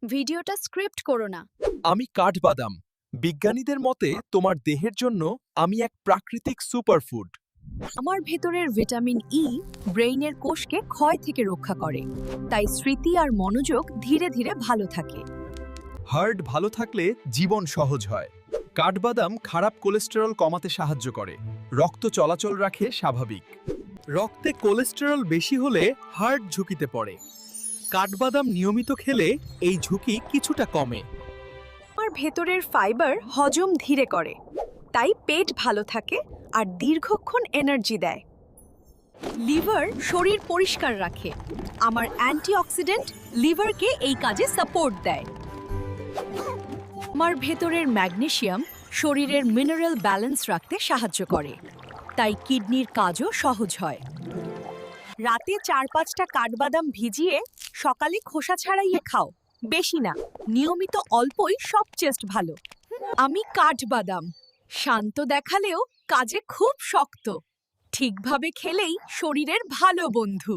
ভিডিওটা স্ক্রিপ্ট করো না। আমি কাঠবাদাম। বিজ্ঞানীদের মতে তোমার দেহের জন্য আমি এক প্রাকৃতিক সুপারফুড। আমার ভেতরের ভিটামিন ই ব্রেইনের কোষকে ক্ষয় থেকে রক্ষা করে, তাই স্মৃতি আর মনোযোগ ধীরে ধীরে ভালো থাকে। হার্ট ভালো থাকলে জীবন সহজ হয়। কাঠবাদাম খারাপ কোলেস্টেরল কমাতে সাহায্য করে, রক্ত চলাচল রাখে স্বাভাবিক। রক্তে কোলেস্টেরল বেশি হলে হার্ট ঝুঁকিতে পড়ে। কাঠবাদাম নিয়মিত খেলে এই ঝুঁকি কিছুটা কমে। আমার ভেতরের ফাইবার হজম ধীরে করে, তাই পেট ভালো থাকে আর দীর্ঘক্ষণ এনার্জি দেয়। লিভার শরীর পরিষ্কার রাখে, আমার অ্যান্টিঅক্সিডেন্ট লিভারকে এই কাজে সাপোর্ট দেয়। আমার ভেতরের ম্যাগনেসিয়াম শরীরের মিনারেল ব্যালেন্স রাখতে সাহায্য করে, তাই কিডনির কাজও সহজ হয়। রাতে 4-5টা কাঠবাদাম ভিজিয়ে সকালে খোসা ছাড়াইয়ে খাও, বেশি না, নিয়মিত অল্পই সবচেয়ে ভালো। আমি কাঠবাদাম শান্ত দেখালেও কাজে খুব শক্ত, ঠিকভাবে খেলেই শরীরের ভালো বন্ধু।